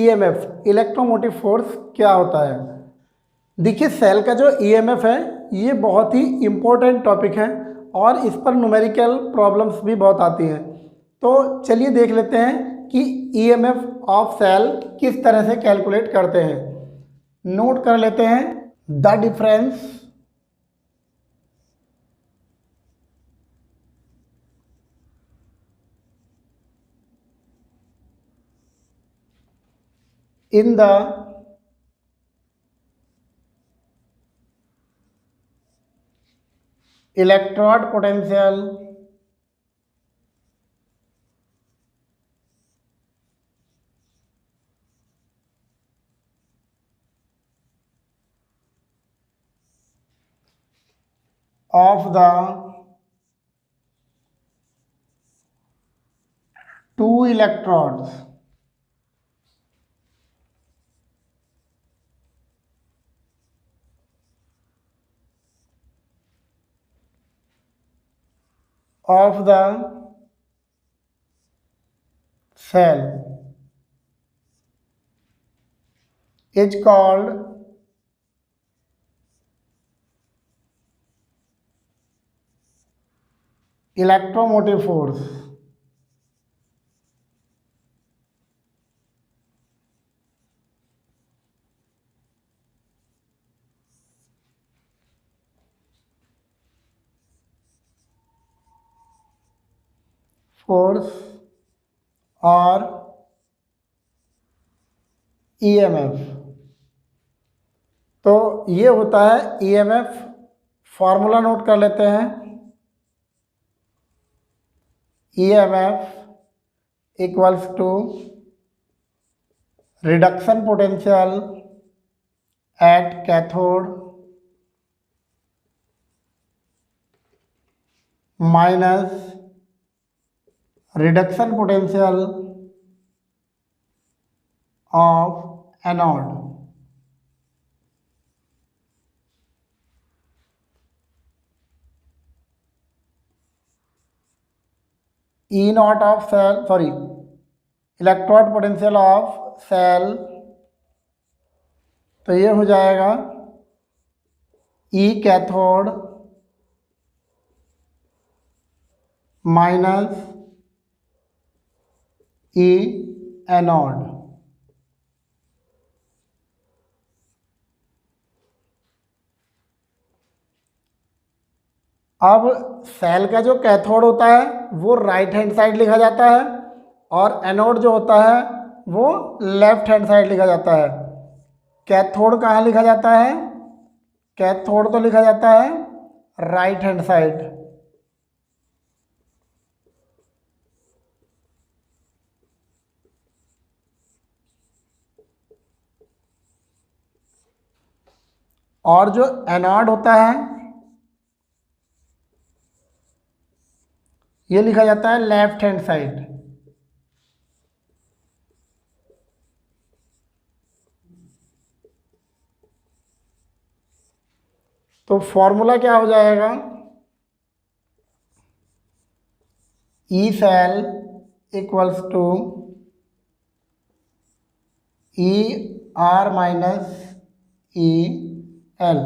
EMF electromotive force क्या होता है। देखिए सेल का जो ईएमएफ है ये बहुत ही इम्पोर्टेंट टॉपिक है और इस पर न्यूमेरिकल प्रॉब्लम्स भी बहुत आती हैं। तो चलिए देख लेते हैं कि ईएमएफ ऑफ सेल किस तरह से कैलकुलेट करते हैं। नोट कर लेते हैं the difference in the electrode potential of the two electrodes of the cell is called electromotive force. Force और ईएमएफ, तो ये होता है ईएमएफ। फॉर्मूला नोट कर लेते हैं। EMF equals to reduction potential at cathode minus reduction potential of anode. E not of cell sorry electrode potential of cell, तो ये हो जाएगा E cathode minus E anode. अब सेल का जो कैथोड होता है वो राइट हैंड साइड लिखा जाता है और एनोड जो होता है वो लेफ्ट हैंड साइड लिखा जाता है। कैथोड कहाँ लिखा जाता है? कैथोड तो लिखा जाता है राइट हैंड साइड। और जो एनोड होता है ये लिखा जाता है लेफ्ट हैंड साइड। तो फॉर्मूला क्या हो जाएगा? E cell equals to E R minus E L.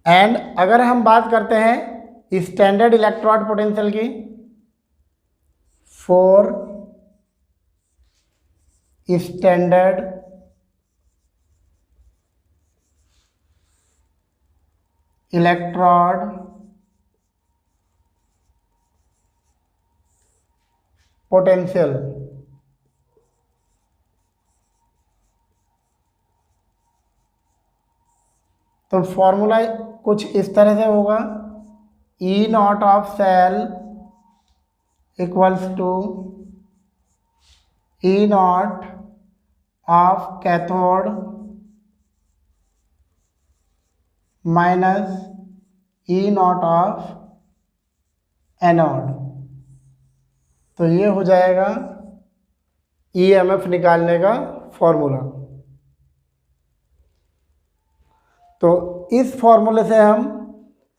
And अगर हम बात करते हैं स्टैंडर्ड इलेक्ट्रोड पोटेंशियल की, फॉर स्टैंडर्ड इलेक्ट्रोड पोटेंशियल, तो फॉर्मूला कुछ इस तरह से होगा। E not of cell equals to E not of cathode minus E not of anode. तो ये हो जाएगा ईएमएफ निकालने का फॉर्मूला। तो इस फॉर्मूले से हम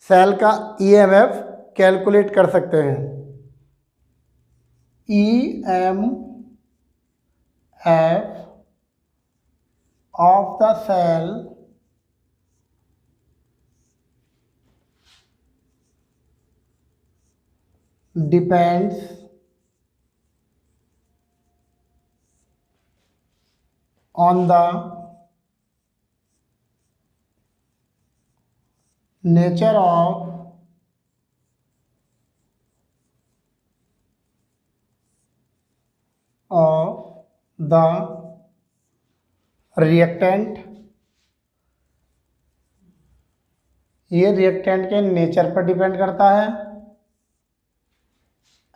सेल का ईएमएफ कैलकुलेट कर सकते हैं। EMF of the cell depends on the nature of the reactant. ये रिएक्टेंट के नेचर पर डिपेंड करता है।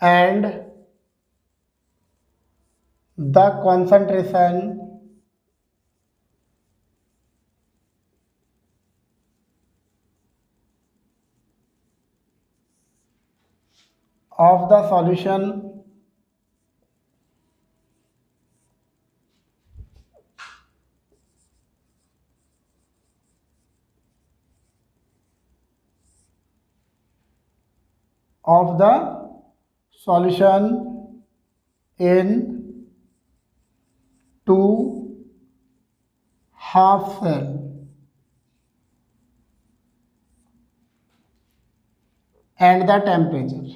And the concentration of the solution in two half cell and the temperature।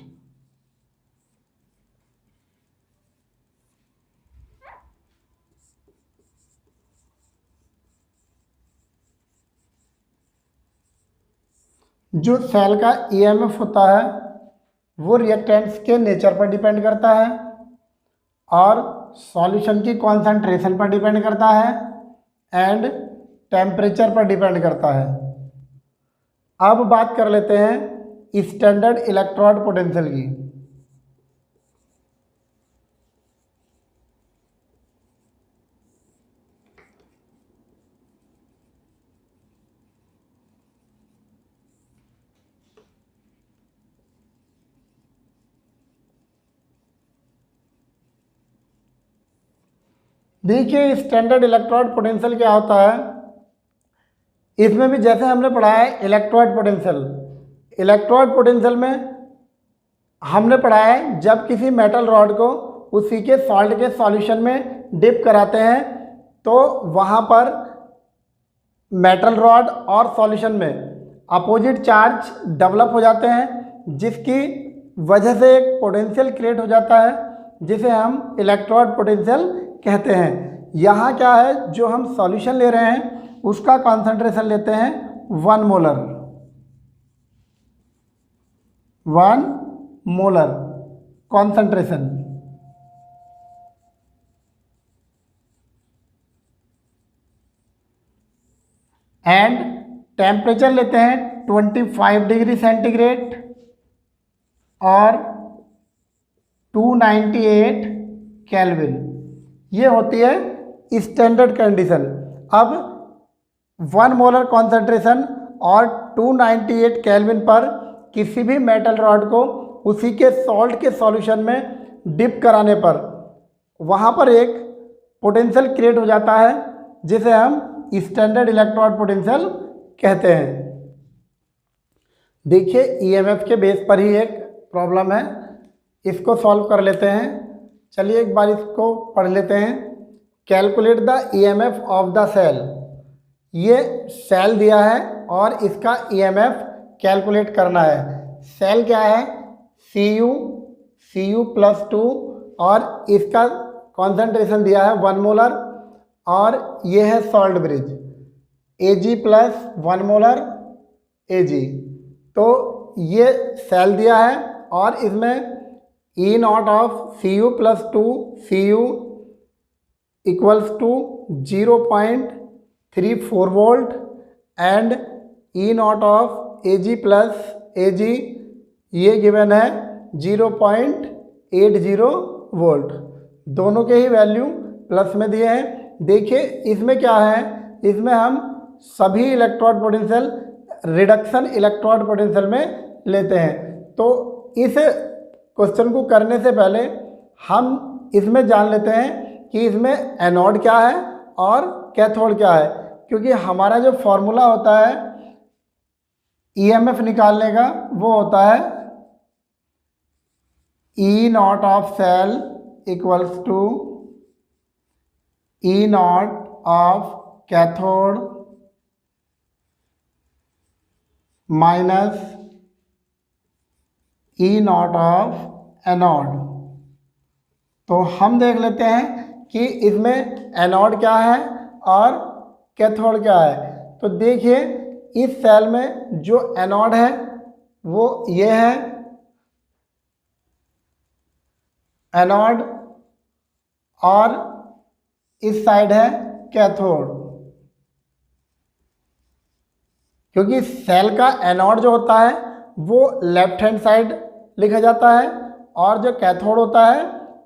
जो सेल का ईएमएफ होता है वो रिएक्टेंट्स के नेचर पर डिपेंड करता है और सॉल्यूशन की कॉन्सेंट्रेशन पर डिपेंड करता है एंड टेम्परेचर पर डिपेंड करता है। अब बात कर लेते हैं स्टैंडर्ड इलेक्ट्रोड पोटेंशियल की। देखिए स्टैंडर्ड इलेक्ट्रोड पोटेंशियल क्या होता है। इसमें भी जैसे हमने पढ़ा है इलेक्ट्रोड पोटेंशियल, इलेक्ट्रोड पोटेंशियल में हमने पढ़ा है जब किसी मेटल रॉड को उसी के सॉल्ट के सॉल्यूशन में डिप कराते हैं तो वहाँ पर मेटल रॉड और सॉल्यूशन में अपोजिट चार्ज डेवलप हो जाते हैं जिसकी वजह से एक पोटेंशियल क्रिएट हो जाता है जिसे हम इलेक्ट्रोड पोटेंशियल कहते हैं। यहाँ क्या है, जो हम सॉल्यूशन ले रहे हैं उसका कॉन्सेंट्रेशन लेते हैं 1 molar, 1 molar concentration. And temperature लेते हैं 25 डिग्री सेंटीग्रेड और 298 केल्विन। ये होती है स्टैंडर्ड कंडीशन। अब 1 मोलर कॉन्सेंट्रेशन और 298 केल्विन पर किसी भी मेटल रॉड को उसी के सॉल्ट के सॉल्यूशन में डिप कराने पर वहाँ पर एक पोटेंशियल क्रिएट हो जाता है जिसे हम स्टैंडर्ड इलेक्ट्रोड पोटेंशियल कहते हैं। देखिए ईएमएफ के बेस पर ही एक प्रॉब्लम है, इसको सॉल्व कर लेते हैं। चलिए एक बार इसको पढ़ लेते हैं। Calculate the EMF of the cell. ये सेल दिया है और इसका ईएमएफ कैलकुलेट करना है। सेल क्या है, Cu+2 और इसका कॉन्सेंट्रेशन दिया है 1 मोलर और ये है salt bridge Ag+1 molar Ag। तो ये सेल दिया है और इसमें E not of Cu+2 Cu equals to 0.34 volt and E not of Ag+Ag ये गिवन है 0.80 वोल्ट। दोनों के ही वैल्यू प्लस में दिए हैं। देखिए इसमें क्या है, इसमें हम सभी electrode potential reduction electrode potential में लेते हैं। तो इस क्वेश्चन को करने से पहले हम इसमें जान लेते हैं कि इसमें एनोड क्या है और कैथोड क्या है, क्योंकि हमारा जो फॉर्मूला होता है ईएमएफ निकालने का वो होता है E not of cell equals to E not of cathode minus E not of anode. तो हम देख लेते हैं कि इसमें एनोड क्या है और कैथोड क्या है। तो देखिए इस सेल में जो एनोड है वो ये है एनोड, और इस साइड है कैथोड। क्योंकि सेल का एनोड जो होता है वो लेफ्ट हैंड साइड लिखा जाता है और जो कैथोड होता है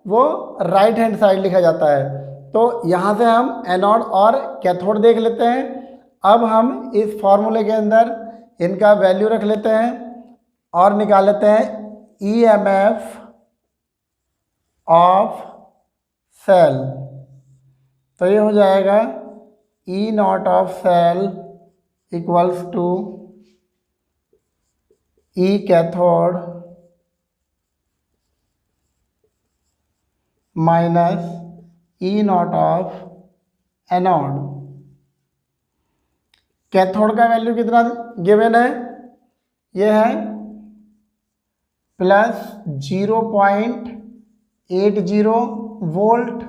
वो राइट हैंड साइड लिखा जाता है। तो यहाँ से हम एनोड और कैथोड देख लेते हैं। अब हम इस फॉर्मूले के अंदर इनका वैल्यू रख लेते हैं और निकाल लेते हैं ईएमएफ ऑफ सेल। तो ये हो जाएगा E not of cell equals to E cathode minus E not of anode. Cathode का वैल्यू कितना गिवन है, ये है plus 0.80 volt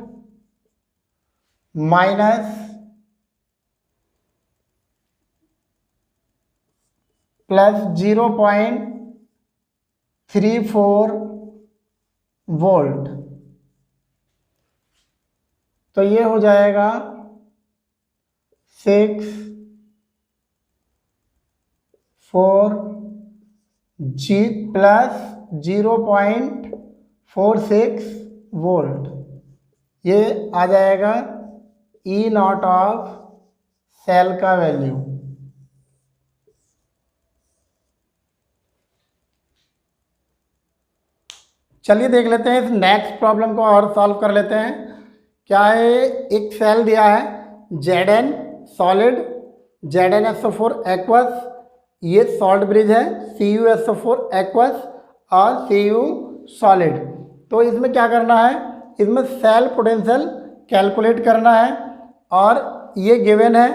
minus plus 0.34 volt. तो ये हो जाएगा 6 प्लस 0.46 वोल्ट। ये आ जाएगा ई नॉट ऑफ सेल का वैल्यू। चलिए देख लेते हैं इस नेक्स्ट प्रॉब्लम को और सॉल्व कर लेते हैं। क्या है, एक सेल दिया है Zn सॉलिड, ZnSO4 एक्वस, ये सॉल्ट ब्रिज है CuSO4 एक्वस और Cu सॉलिड। तो इसमें क्या करना है, इसमें सेल पोटेंशियल कैलकुलेट करना है और ये गिवन है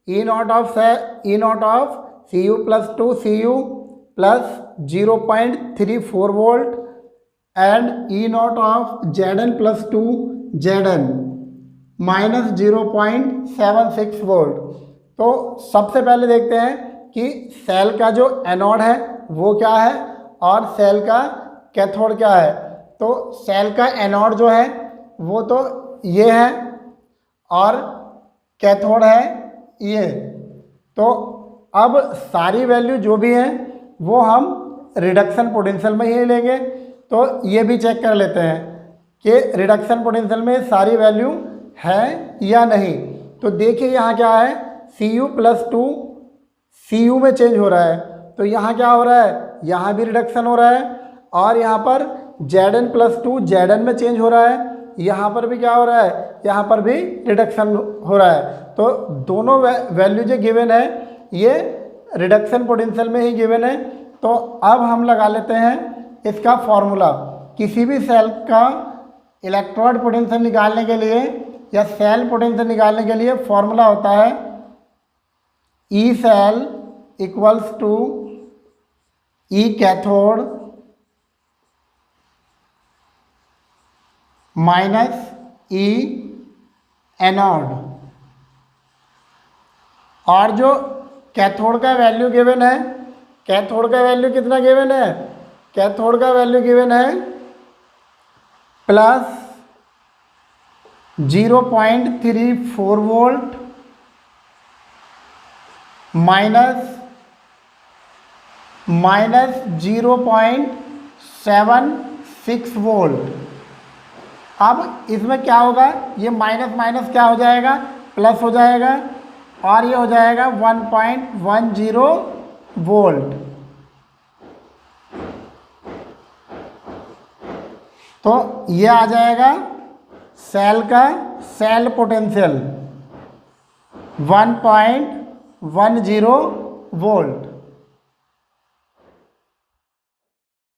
E not of Cu plus 2 Cu plus 0.34 volt and E not of Zn plus 2 Zn minus 0.76 volt. तो सबसे पहले देखते हैं कि सेल का जो एनोड है वो क्या है और सेल का कैथोड क्या है। तो सेल का एनोड जो है वो तो ये है और कैथोड है ये। तो अब सारी वैल्यू जो भी है वो हम रिडक्शन पोटेंशियल में ही लेंगे। तो ये भी चेक कर लेते हैं कि रिडक्शन पोटेंशियल में सारी वैल्यू है या नहीं। तो देखिए यहाँ क्या है, Cu प्लस 2 Cu में चेंज हो रहा है, तो यहाँ क्या हो रहा है, यहाँ भी रिडक्शन हो रहा है और यहाँ पर Zn प्लस 2 Zn में चेंज हो रहा है, यहाँ पर भी क्या हो रहा है, यहाँ पर भी रिडक्शन हो रहा है। तो दोनों वैल्यू जो गिवन है ये रिडक्शन पोटेंशियल में ही गिवन है। तो अब हम लगा लेते हैं इसका फॉर्मूला। किसी भी सेल का इलेक्ट्रोड पोटेंशियल निकालने के लिए या सेल पोटेंशियल निकालने के लिए फॉर्मूला होता है E cell equals to E cathode minus E anode. और जो कैथोड का वैल्यू गिवन है, कैथोड का वैल्यू कितना गिवन है, कैथोड का वैल्यू गिवन है प्लस 0.34 वोल्ट माइनस 0.76 वोल्ट। अब इसमें क्या होगा, ये माइनस माइनस क्या हो जाएगा, प्लस हो जाएगा और ये हो जाएगा 1.10 वोल्ट। तो ये आ जाएगा सेल का सेल पोटेंशियल 1.10 वोल्ट।